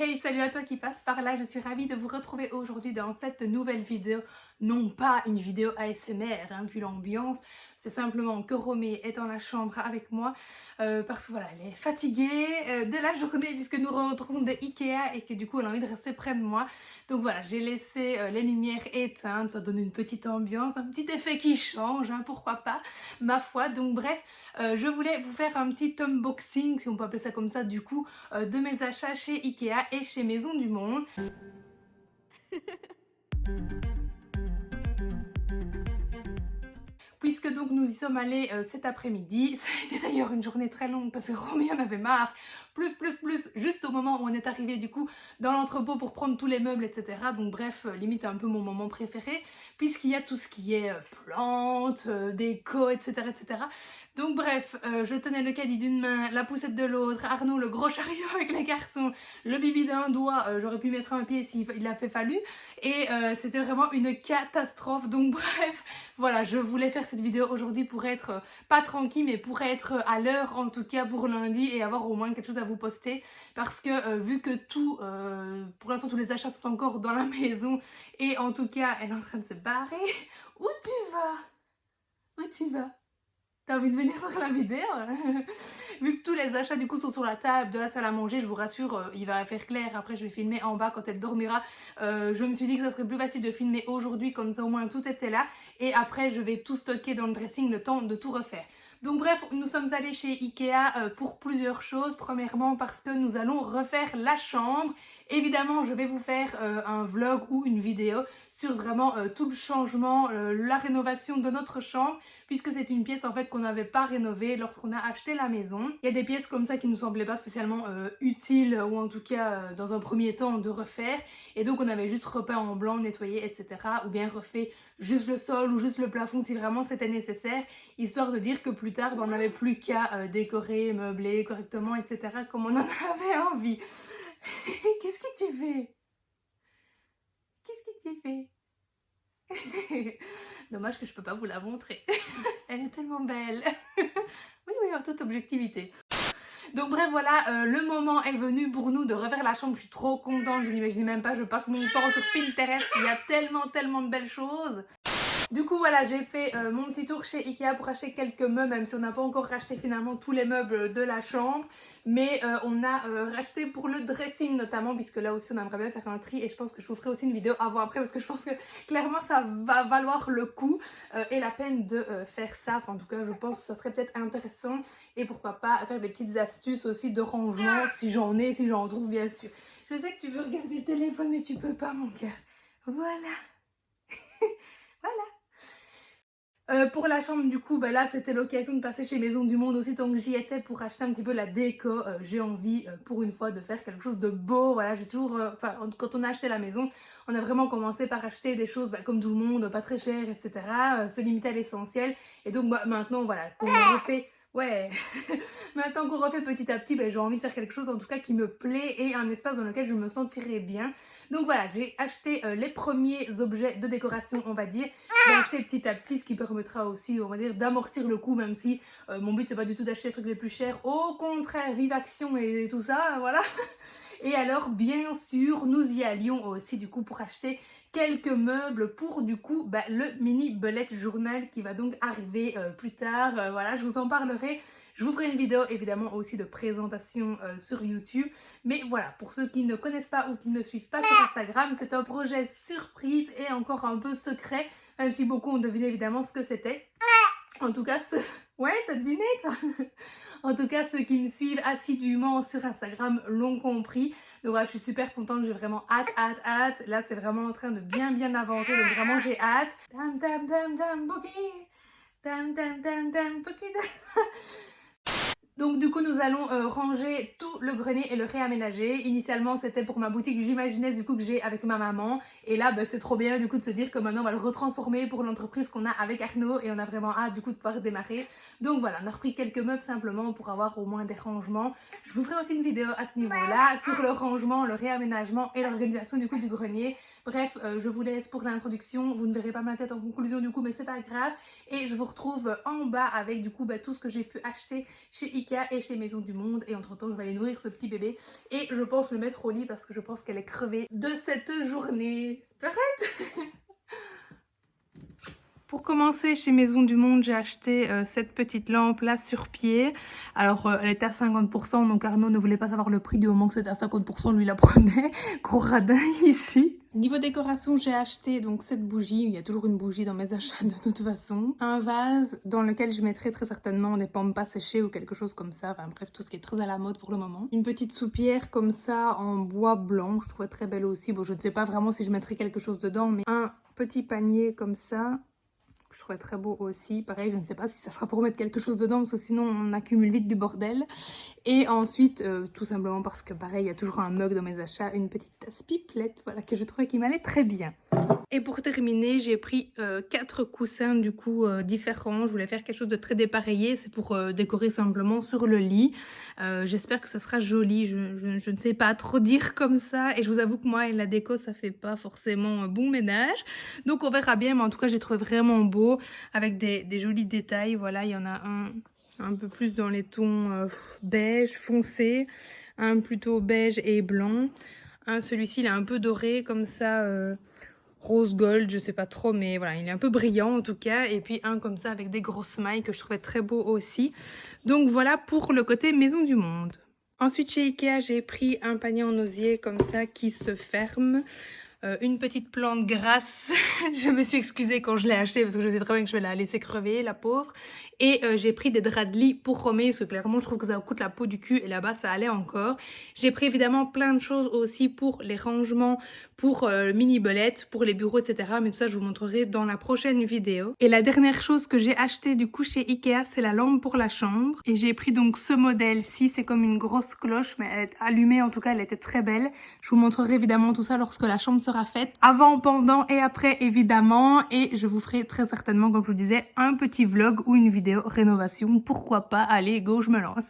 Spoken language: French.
Hey, salut à toi qui passe par là, je suis ravie de vous retrouver aujourd'hui dans cette nouvelle vidéo. Non pas une vidéo ASMR, vu l'ambiance, c'est simplement que Romée est dans la chambre avec moi parce que voilà, elle est fatiguée de la journée puisque nous rentrons de Ikea et que du coup elle a envie de rester près de moi. Donc voilà, j'ai laissé les lumières éteintes, ça donne une petite ambiance, un petit effet qui change, pourquoi pas, ma foi. Donc bref, je voulais vous faire un petit unboxing, si on peut appeler ça comme ça du coup, de mes achats chez Ikea et chez Maison du Monde. Puisque donc nous y sommes allés cet après-midi. Ça a été d'ailleurs une journée très longue parce que Romy en avait marre, plus, juste au moment où on est arrivé du coup dans l'entrepôt pour prendre tous les meubles, etc. Donc bref, limite un peu mon moment préféré, puisqu'il y a tout ce qui est plantes, déco, etc. Donc bref, je tenais le caddie d'une main, la poussette de l'autre, Arnaud le gros chariot avec les cartons, le bibi d'un doigt, j'aurais pu mettre un pied s'il a fait fallu, et c'était vraiment une catastrophe. Donc bref, voilà, je voulais faire cette vidéo aujourd'hui pour être pas tranquille, mais pour être à l'heure en tout cas pour lundi et avoir au moins quelque chose à vous poster, parce que vu que tout, pour l'instant tous les achats sont encore dans la maison et en tout cas elle est en train de se barrer. Où tu vas? Où tu vas? T'as envie de venir sur la vidéo? Vu que tous les achats du coup sont sur la table de la salle à manger, je vous rassure, il va faire clair. Après je vais filmer en bas quand elle dormira. Je me suis dit que ça serait plus facile de filmer aujourd'hui, comme ça au moins tout était là. Et après je vais tout stocker dans le dressing, le temps de tout refaire. Donc bref, nous sommes allés chez Ikea pour plusieurs choses. Premièrement parce que nous allons refaire la chambre. Évidemment, je vais vous faire un vlog ou une vidéo sur vraiment tout le changement, la rénovation de notre chambre, puisque c'est une pièce en fait qu'on n'avait pas rénovée lorsqu'on a acheté la maison. Il y a des pièces comme ça qui ne nous semblaient pas spécialement utiles, ou en tout cas dans un premier temps de refaire, et donc on avait juste repeint en blanc, nettoyé, etc. Ou bien refait juste le sol ou juste le plafond si vraiment c'était nécessaire, histoire de dire que plus tard on n'avait plus qu'à décorer, meubler correctement, etc. comme on en avait envie. Qu'est-ce que tu fais? Qu'est-ce que tu fais? Dommage que je peux pas vous la montrer. Elle est tellement belle. Oui, en toute objectivité. Donc bref, voilà, le moment est venu pour nous de refaire la chambre. Je suis trop contente, vous n'imaginez même pas, je passe mon temps sur Pinterest. Il y a tellement de belles choses. Du coup voilà, j'ai fait mon petit tour chez Ikea pour acheter quelques meubles, même si on n'a pas encore racheté finalement tous les meubles de la chambre. Mais on a racheté pour le dressing notamment, puisque là aussi on aimerait bien faire un tri, et je pense que je vous ferai aussi une vidéo avant-après, parce que je pense que clairement ça va valoir le coup et la peine de faire ça. Enfin en tout cas je pense que ça serait peut-être intéressant, et pourquoi pas faire des petites astuces aussi de rangement, si j'en ai, si j'en trouve bien sûr. Je sais que tu veux regarder le téléphone mais tu peux pas mon cœur. Voilà. Voilà. Pour la chambre du coup, là c'était l'occasion de passer chez Maison du Monde aussi tant que j'y étais pour acheter un petit peu la déco. J'ai envie pour une fois de faire quelque chose de beau. Voilà, j'ai toujours, quand on a acheté la maison, on a vraiment commencé par acheter des choses comme tout le monde, pas très chères, etc. Se limiter à l'essentiel. Et donc maintenant voilà, qu'on refait. Ouais, maintenant qu'on refait petit à petit, j'ai envie de faire quelque chose en tout cas qui me plaît et un espace dans lequel je me sentirai bien. Donc voilà, j'ai acheté les premiers objets de décoration, on va dire. J'ai acheté petit à petit, ce qui permettra aussi, on va dire, d'amortir le coût, même si mon but c'est pas du tout d'acheter les trucs les plus chers. Au contraire, vive Action et tout ça, voilà. Et alors, bien sûr, nous y allions aussi du coup pour acheter quelques meubles pour du coup le mini bullet journal qui va donc arriver plus tard. Voilà, je vous en parlerai. Je vous ferai une vidéo évidemment aussi de présentation sur YouTube. Mais voilà, pour ceux qui ne connaissent pas ou qui ne me suivent pas sur Instagram, c'est un projet surprise et encore un peu secret, même si beaucoup ont deviné évidemment ce que c'était. En tout cas, ouais, t'as deviné toi. En tout cas, ceux qui me suivent assidûment sur Instagram l'ont compris. Donc voilà, je suis super contente, j'ai vraiment hâte. Là, c'est vraiment en train de bien avancer, donc vraiment j'ai hâte. Dam, boogie. Dam, boogie. Donc du coup nous allons ranger tout le grenier et le réaménager. Initialement c'était pour ma boutique, j'imaginais du coup que j'ai avec ma maman. Et là c'est trop bien du coup de se dire que maintenant on va le retransformer pour l'entreprise qu'on a avec Arnaud. Et on a vraiment hâte du coup de pouvoir démarrer. Donc voilà, on a repris quelques meubles simplement pour avoir au moins des rangements. Je vous ferai aussi une vidéo à ce niveau-là sur le rangement, le réaménagement et l'organisation du coup du grenier. Bref, je vous laisse pour l'introduction. Vous ne verrez pas ma tête en conclusion du coup, mais c'est pas grave. Et je vous retrouve en bas avec du coup tout ce que j'ai pu acheter chez Ikea Ikea et chez Maison du Monde. Et entre temps, je vais aller nourrir ce petit bébé. Et je pense le mettre au lit parce que je pense qu'elle est crevée de cette journée. T'arrêtes? Pour commencer, chez Maison du Monde, j'ai acheté cette petite lampe là sur pied. Alors elle était à 50%, donc Arnaud ne voulait pas savoir le prix du moment que c'était à 50%, lui la prenait. Gros radin ici. Niveau décoration, j'ai acheté donc cette bougie. Il y a toujours une bougie dans mes achats de toute façon. Un vase dans lequel je mettrai très certainement des pampas séchées ou quelque chose comme ça. Enfin bref, tout ce qui est très à la mode pour le moment. Une petite soupière comme ça en bois blanc. Je trouvais très belle aussi. Bon, je ne sais pas vraiment si je mettrai quelque chose dedans, mais un petit panier comme ça. Je trouvais très beau aussi. Pareil, je ne sais pas si ça sera pour mettre quelque chose dedans parce que sinon on accumule vite du bordel. Et ensuite, tout simplement parce que pareil, il y a toujours un mug dans mes achats, une petite tasse pipelette, voilà, que je trouvais qui m'allait très bien. Et pour terminer, j'ai pris 4 coussins du coup différents. Je voulais faire quelque chose de très dépareillé. C'est pour décorer simplement sur le lit. J'espère que ça sera joli. Je ne sais pas trop dire comme ça. Et je vous avoue que moi et la déco, ça fait pas forcément un bon ménage. Donc on verra bien. Mais en tout cas, j'ai trouvé vraiment beau avec des jolis détails. Voilà, il y en a un peu plus dans les tons beige foncé, un plutôt beige et blanc. Celui-ci, il est un peu doré comme ça. Rose gold, je sais pas trop, mais voilà, il est un peu brillant en tout cas. Et puis un comme ça avec des grosses mailles que je trouvais très beau aussi. Donc voilà pour le côté Maison du Monde. Ensuite chez Ikea, j'ai pris un panier en osier comme ça qui se ferme. Une petite plante grasse. Je me suis excusée quand je l'ai achetée parce que je sais très bien que je vais la laisser crever, la pauvre. Et j'ai pris des draps de lit pour Romée parce que clairement je trouve que ça coûte la peau du cul et là-bas ça allait encore. J'ai pris évidemment plein de choses aussi pour les rangements, pour le mini belette, pour les bureaux, etc. Mais tout ça je vous montrerai dans la prochaine vidéo. Et la dernière chose que j'ai acheté du coup chez Ikea, c'est la lampe pour la chambre. Et j'ai pris donc ce modèle-ci, c'est comme une grosse cloche mais elle est allumée, en tout cas elle était très belle. Je vous montrerai évidemment tout ça lorsque la chambre sera faite, avant, pendant et après évidemment, et je vous ferai très certainement, comme je vous disais, un petit vlog ou une vidéo rénovation, pourquoi pas. Allez go, je me lance.